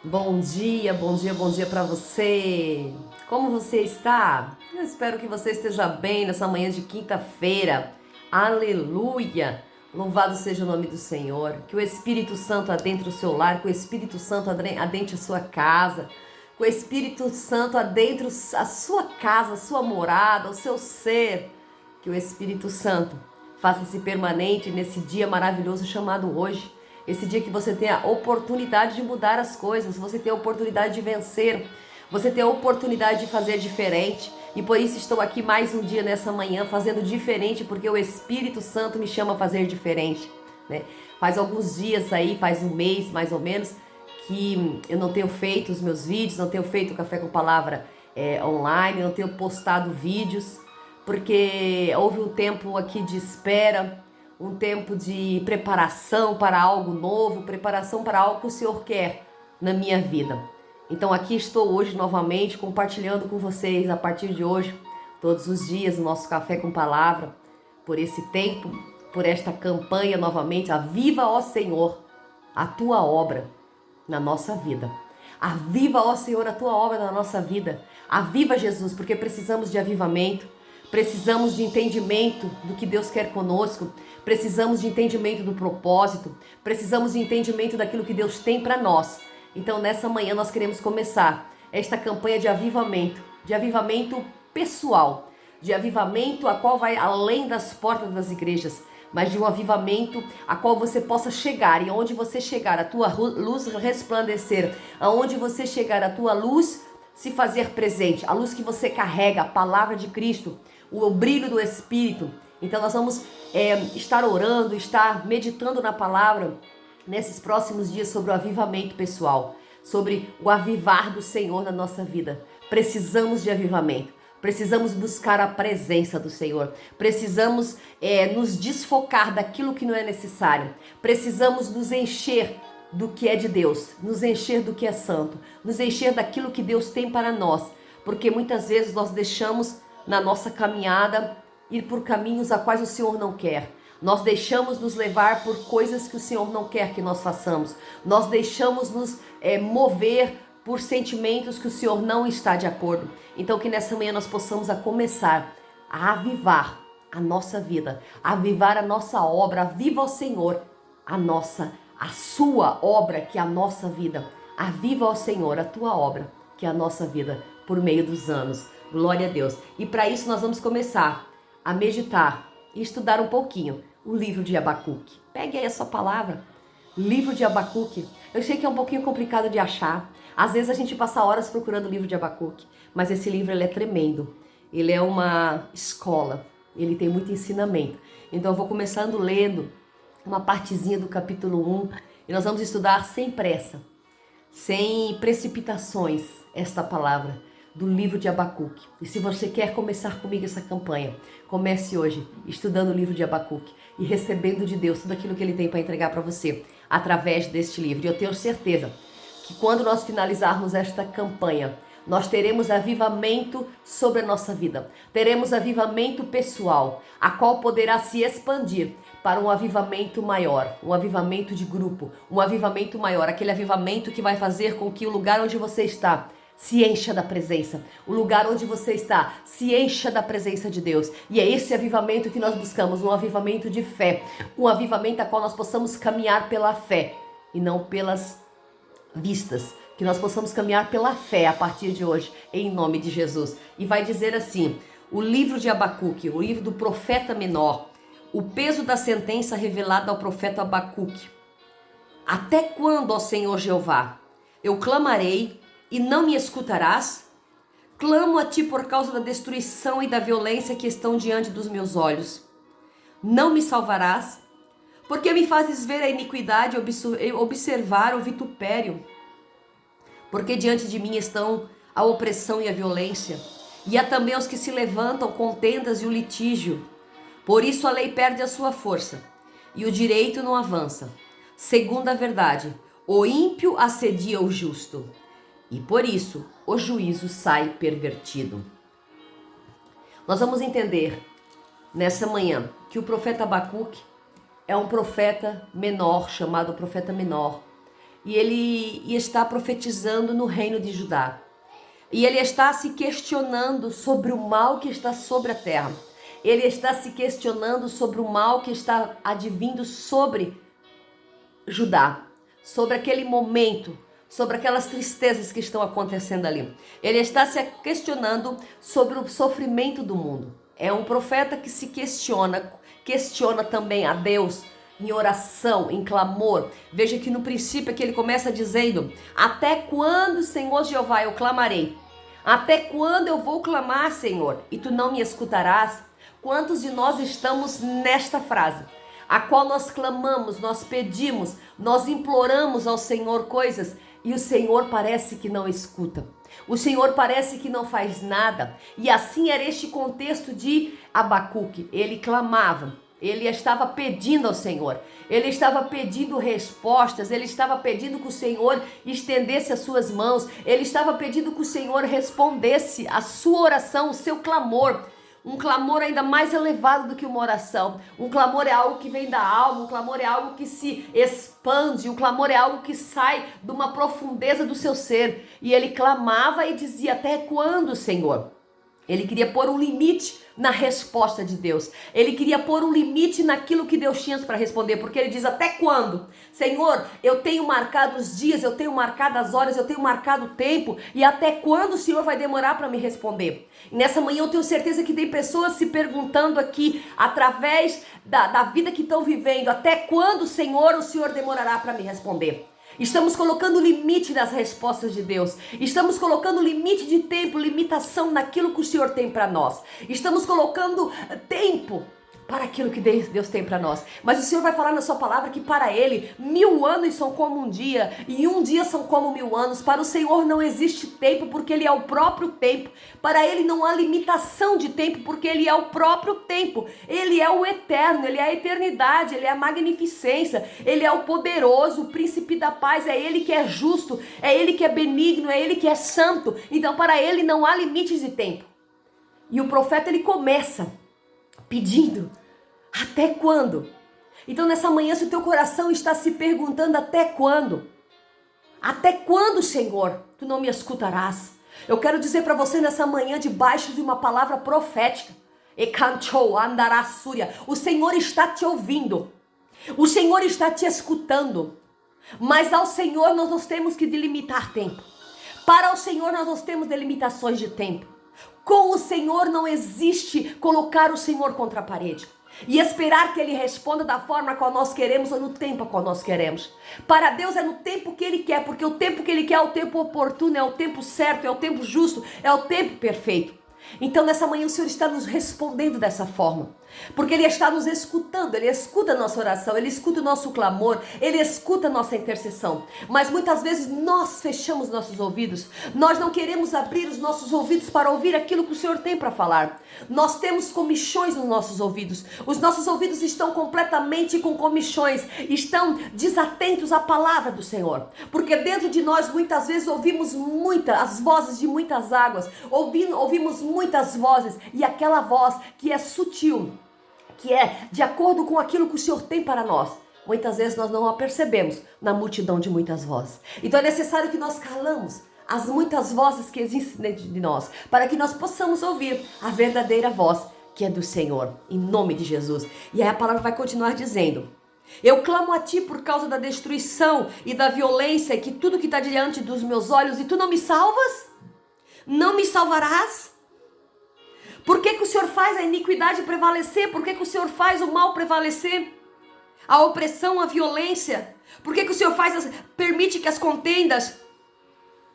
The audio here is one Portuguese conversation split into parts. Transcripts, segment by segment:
Bom dia, bom dia, bom dia para você. Como você está? Eu espero que você esteja bem nessa manhã de quinta-feira. Aleluia! Louvado seja o nome do Senhor. Que o Espírito Santo adentre o seu lar, que o Espírito Santo adentre a sua casa, que o Espírito Santo adentre a sua casa, a sua morada, o seu ser. Que o Espírito Santo faça-se permanente nesse dia maravilhoso chamado hoje. Esse dia que você tem a oportunidade de mudar as coisas, você tem a oportunidade de vencer, você tem a oportunidade de fazer diferente. E por isso estou aqui mais um dia nessa manhã fazendo diferente, porque o Espírito Santo me chama a fazer diferente, né? Faz alguns dias aí, faz um mês mais ou menos, que eu não tenho feito os meus vídeos, não tenho feito o Café com Palavra online, não tenho postado vídeos, porque houve um tempo aqui de espera, um tempo de preparação para algo novo, preparação para algo que o Senhor quer na minha vida. Então aqui estou hoje novamente compartilhando com vocês a partir de hoje, todos os dias, o nosso Café com Palavra, por esse tempo, por esta campanha novamente, aviva, ó Senhor, a tua obra na nossa vida. Aviva, ó Senhor, a tua obra na nossa vida. Aviva, Jesus, porque precisamos de avivamento. Precisamos de entendimento do que Deus quer conosco. Precisamos de entendimento do propósito. Precisamos de entendimento daquilo que Deus tem para nós. Então, nessa manhã, nós queremos começar esta campanha de avivamento pessoal, de avivamento a qual vai além das portas das igrejas, mas de um avivamento a qual você possa chegar, e aonde você chegar, a tua luz resplandecer, aonde você chegar, a tua luz se fazer presente, a luz que você carrega, a palavra de Cristo, o brilho do Espírito. Então nós vamos estar orando, estar meditando na palavra nesses próximos dias sobre o avivamento pessoal, sobre o avivar do Senhor na nossa vida. Precisamos de avivamento. Precisamos buscar a presença do Senhor. Precisamos nos desfocar daquilo que não é necessário. Precisamos nos encher do que é de Deus, nos encher do que é santo, nos encher daquilo que Deus tem para nós. Porque muitas vezes nós deixamos na nossa caminhada ir por caminhos a quais o Senhor não quer. Nós deixamos nos levar por coisas que o Senhor não quer que nós façamos. Nós deixamos nos mover por sentimentos que o Senhor não está de acordo. Então que nessa manhã nós possamos começar a avivar a nossa vida, a avivar a nossa obra. Aviva o Senhor a sua obra, que é a nossa vida. Aviva ao Senhor a tua obra, que é a nossa vida, por meio dos anos. Glória a Deus. E para isso nós vamos começar a meditar e estudar um pouquinho o livro de Abacuque. Pegue aí a sua palavra. Livro de Abacuque. Eu sei que é um pouquinho complicado de achar. Às vezes a gente passa horas procurando o livro de Abacuque, mas esse livro ele é tremendo. Ele é uma escola, ele tem muito ensinamento. Então eu vou começando lendo uma partezinha do capítulo 1 e nós vamos estudar sem pressa, sem precipitações, esta palavra do livro de Abacuque. E se você quer começar comigo essa campanha, comece hoje estudando o livro de Abacuque e recebendo de Deus tudo aquilo que Ele tem para entregar para você através deste livro. E eu tenho certeza que quando nós finalizarmos esta campanha, nós teremos avivamento sobre a nossa vida. Teremos avivamento pessoal, a qual poderá se expandir para um avivamento maior, um avivamento de grupo, um avivamento maior, aquele avivamento que vai fazer com que o lugar onde você está se encha da presença. O lugar onde você está se encha da presença de Deus. E é esse avivamento que nós buscamos, um avivamento de fé, um avivamento a qual nós possamos caminhar pela fé e não pelas vistas, que nós possamos caminhar pela fé a partir de hoje, em nome de Jesus. E vai dizer assim, o livro de Abacuque, o livro do profeta menor, o peso da sentença revelada ao profeta Abacuque. Até quando, ó Senhor Jeová, eu clamarei e não me escutarás? Clamo a ti por causa da destruição e da violência que estão diante dos meus olhos. Não me salvarás? Porque me fazes ver a iniquidade e observar o vitupério? Porque diante de mim estão a opressão e a violência, e há também os que se levantam contendas e o litígio. Por isso a lei perde a sua força, e o direito não avança. Segundo a verdade, o ímpio assedia o justo, e por isso o juízo sai pervertido. Nós vamos entender nessa manhã que o profeta Abacuque é um profeta menor, chamado profeta menor. e ele está profetizando no reino de Judá. E ele está se questionando sobre o mal que está sobre a terra. Ele está se questionando sobre o mal que está advindo sobre Judá, sobre aquele momento, sobre aquelas tristezas que estão acontecendo ali. Ele está se questionando sobre o sofrimento do mundo. É um profeta que se questiona também a Deus em oração, em clamor. Veja que no princípio é que ele começa dizendo: até quando, Senhor Jeová, eu clamarei? Até quando eu vou clamar, Senhor, e tu não me escutarás? Quantos de nós estamos nesta frase, a qual nós clamamos, nós pedimos, nós imploramos ao Senhor coisas e o Senhor parece que não escuta. O Senhor parece que não faz nada. E assim era este contexto de Abacuque. Ele clamava, ele estava pedindo ao Senhor, ele estava pedindo respostas, ele estava pedindo que o Senhor estendesse as suas mãos, ele estava pedindo que o Senhor respondesse a sua oração, o seu clamor. Um clamor ainda mais elevado do que uma oração. Um clamor é algo que vem da alma, um clamor é algo que se expande, um clamor é algo que sai de uma profundeza do seu ser. E ele clamava e dizia: até quando, Senhor? Ele queria pôr um limite na resposta de Deus. Ele queria pôr um limite naquilo que Deus tinha para responder. Porque ele diz: até quando? Senhor, eu tenho marcado os dias, eu tenho marcado as horas, eu tenho marcado o tempo. E até quando o Senhor vai demorar para me responder? E nessa manhã eu tenho certeza que tem pessoas se perguntando aqui, através da vida que estão vivendo: até quando, Senhor, o Senhor demorará para me responder? Estamos colocando limite nas respostas de Deus. Estamos colocando limite de tempo, limitação naquilo que o Senhor tem para nós. Estamos colocando tempo para aquilo que Deus tem para nós. Mas o Senhor vai falar na sua palavra que para Ele 1000 anos são como um dia e um dia são como 1000 anos. Para o Senhor não existe tempo, porque Ele é o próprio tempo. Para Ele não há limitação de tempo, porque Ele é o próprio tempo. Ele é o eterno, Ele é a eternidade, Ele é a magnificência, Ele é o poderoso, o príncipe da paz. É Ele que é justo, é Ele que é benigno, é Ele que é santo. Então para Ele não há limites de tempo. E o profeta, ele começa pedindo: até quando? Então nessa manhã, se o teu coração está se perguntando: até quando? Até quando, Senhor, tu não me escutarás? Eu quero dizer para você nessa manhã, debaixo de uma palavra profética: Ekanchou andarassúria. O Senhor está te ouvindo. O Senhor está te escutando. Mas ao Senhor nós temos que delimitar tempo. Para o Senhor nós temos delimitações de tempo. Com o Senhor não existe colocar o Senhor contra a parede e esperar que Ele responda da forma qual nós queremos ou no tempo qual nós queremos. Para Deus é no tempo que Ele quer, porque o tempo que Ele quer é o tempo oportuno, é o tempo certo, é o tempo justo, é o tempo perfeito. Então nessa manhã o Senhor está nos respondendo dessa forma, porque Ele está nos escutando. Ele escuta a nossa oração, Ele escuta o nosso clamor, Ele escuta a nossa intercessão. Mas muitas vezes nós fechamos nossos ouvidos, nós não queremos abrir os nossos ouvidos para ouvir aquilo que o Senhor tem para falar. Nós temos comichões nos nossos ouvidos, os nossos ouvidos estão completamente com comichões, estão desatentos à palavra do Senhor, porque dentro de nós muitas vezes ouvimos as vozes de muitas águas, ouvimos muitas vozes, e aquela voz que é sutil, que é de acordo com aquilo que o Senhor tem para nós, muitas vezes nós não a percebemos na multidão de muitas vozes. Então é necessário que nós calamos as muitas vozes que existem dentro de nós, para que nós possamos ouvir a verdadeira voz que é do Senhor, em nome de Jesus. E aí a palavra vai continuar dizendo: eu clamo a ti por causa da destruição e da violência, que tudo que está diante dos meus olhos, e tu não me salvas? Não me salvarás? Por que o Senhor faz a iniquidade prevalecer? Por que o Senhor faz o mal prevalecer? A opressão, a violência? Por que o Senhor permite que as contendas?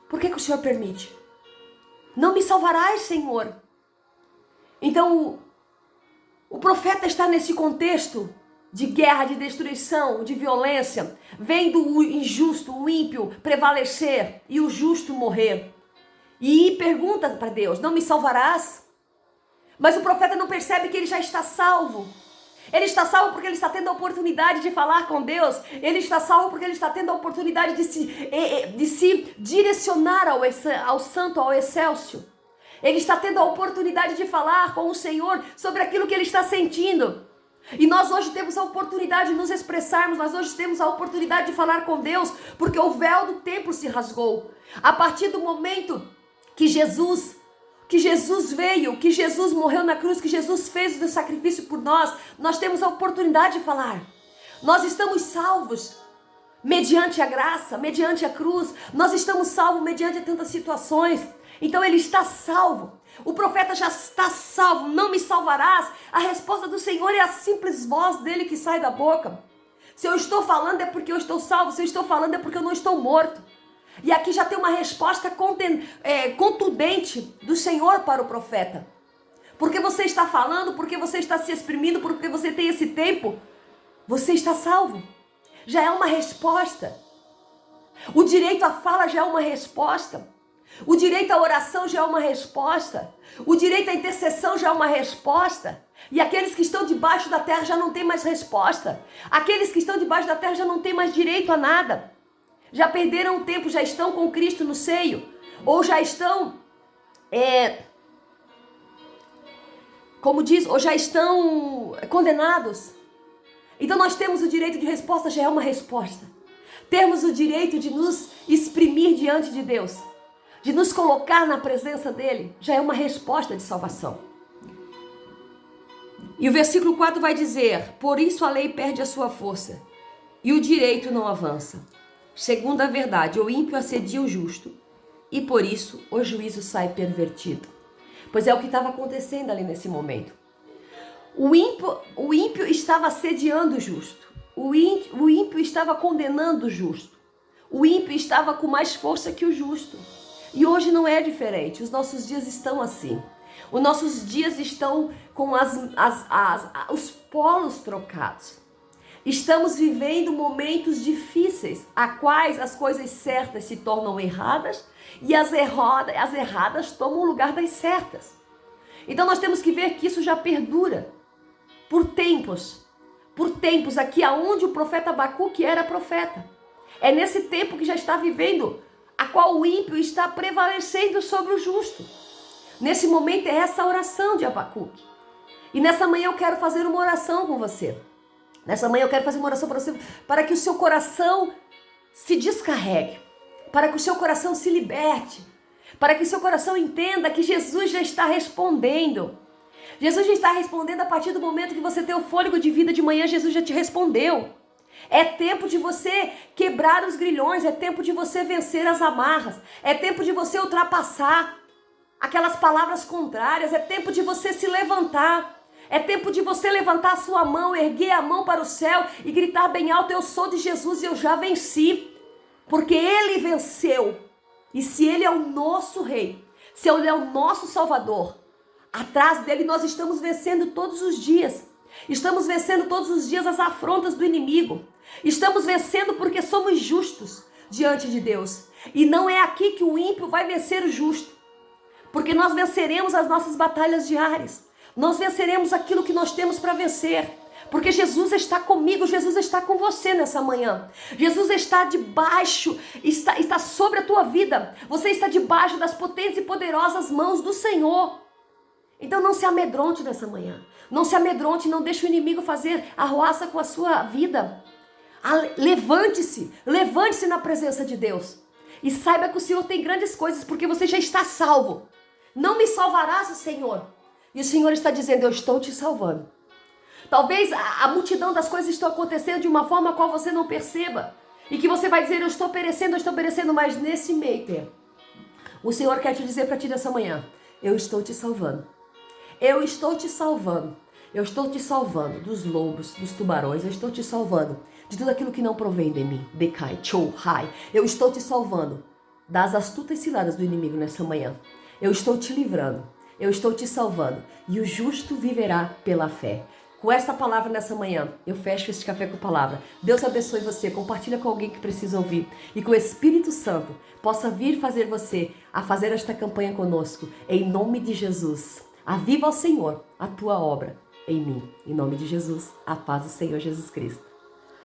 Por que o Senhor permite? Não me salvarás, Senhor. Então o profeta está nesse contexto de guerra, de destruição, de violência, vendo o injusto, o ímpio prevalecer e o justo morrer. E pergunta para Deus: não me salvarás? Mas o profeta não percebe que ele já está salvo. Ele está salvo porque ele está tendo a oportunidade de falar com Deus. Ele está salvo porque ele está tendo a oportunidade de se direcionar ao santo, ao excelso. Ele está tendo a oportunidade de falar com o Senhor sobre aquilo que ele está sentindo. E nós hoje temos a oportunidade de nos expressarmos, nós hoje temos a oportunidade de falar com Deus, porque o véu do templo se rasgou. A partir do momento que Jesus veio, que Jesus morreu na cruz, que Jesus fez o sacrifício por nós, nós temos a oportunidade de falar. Nós estamos salvos mediante a graça, mediante a cruz. Nós estamos salvos mediante tantas situações. Então ele está salvo. O profeta já está salvo. Não me salvarás? A resposta do Senhor é a simples voz dele que sai da boca. Se eu estou falando é porque eu estou salvo. Se eu estou falando é porque eu não estou morto. E aqui já tem uma resposta contundente do Senhor para o profeta. Porque você está falando, porque você está se exprimindo, porque você tem esse tempo, você está salvo. Já é uma resposta. O direito à fala já é uma resposta. O direito à oração já é uma resposta. O direito à intercessão já é uma resposta. E aqueles que estão debaixo da terra já não têm mais resposta. Aqueles que estão debaixo da terra já não têm mais direito a nada. Já perderam o tempo, já estão com Cristo no seio. Ou já estão, ou já estão condenados. Então nós temos o direito de resposta, já é uma resposta. Temos o direito de nos exprimir diante de Deus, de nos colocar na presença dele, já é uma resposta de salvação. E o versículo 4 vai dizer: por isso a lei perde a sua força e o direito não avança. Segundo a verdade, o ímpio assedia o justo e por isso o juízo sai pervertido. Pois é o que estava acontecendo ali nesse momento. O ímpio estava assediando o justo. O ímpio estava condenando o justo. O ímpio estava com mais força que o justo. E hoje não é diferente. Os nossos dias estão assim. Os nossos dias estão com os polos trocados. Estamos vivendo momentos difíceis, a quais as coisas certas se tornam erradas e as erradas tomam o lugar das certas. Então nós temos que ver que isso já perdura por tempos aqui aonde o profeta Abacuque era profeta. É nesse tempo que já está vivendo, a qual o ímpio está prevalecendo sobre o justo. Nesse momento é essa oração de Abacuque. E nessa manhã eu quero fazer uma oração com você. Nessa manhã eu quero fazer uma oração para você, para que o seu coração se descarregue, para que o seu coração se liberte, para que o seu coração entenda que Jesus já está respondendo. Jesus já está respondendo a partir do momento que você tem o fôlego de vida de manhã, Jesus já te respondeu. É tempo de você quebrar os grilhões, é tempo de você vencer as amarras, é tempo de você ultrapassar aquelas palavras contrárias, é tempo de você se levantar. É tempo de você levantar a sua mão, erguer a mão para o céu e gritar bem alto: eu sou de Jesus e eu já venci. Porque Ele venceu. E se Ele é o nosso Rei, se Ele é o nosso Salvador, atrás dele nós estamos vencendo todos os dias. Estamos vencendo todos os dias as afrontas do inimigo. Estamos vencendo porque somos justos diante de Deus. E não é aqui que o ímpio vai vencer o justo. Porque nós venceremos as nossas batalhas diárias. Nós venceremos aquilo que nós temos para vencer. Porque Jesus está comigo, Jesus está com você nessa manhã. Jesus está debaixo, está sobre a tua vida. Você está debaixo das potentes e poderosas mãos do Senhor. Então não se amedronte nessa manhã. Não se amedronte, não deixe o inimigo fazer arruaça com a sua vida. Levante-se na presença de Deus. E saiba que o Senhor tem grandes coisas, porque você já está salvo. Não me salvarás, o Senhor. E o Senhor está dizendo: eu estou te salvando. Talvez a multidão das coisas estão acontecendo de uma forma a qual você não perceba. E que você vai dizer: eu estou perecendo, mas nesse meio tempo, o Senhor quer te dizer para ti nessa manhã: eu estou te salvando. Eu estou te salvando. Eu estou te salvando dos lobos, dos tubarões. Eu estou te salvando de tudo aquilo que não provém de mim. Becai, chou, rai. Eu estou te salvando das astutas ciladas do inimigo nessa manhã. Eu estou te livrando. Eu estou te salvando. E o justo viverá pela fé. Com esta palavra nessa manhã, eu fecho este café com palavra. Deus abençoe você. Compartilha com alguém que precisa ouvir. E que o Espírito Santo possa vir fazer você a fazer esta campanha conosco. Em nome de Jesus. Aviva ao Senhor a tua obra em mim. Em nome de Jesus, a paz do Senhor Jesus Cristo.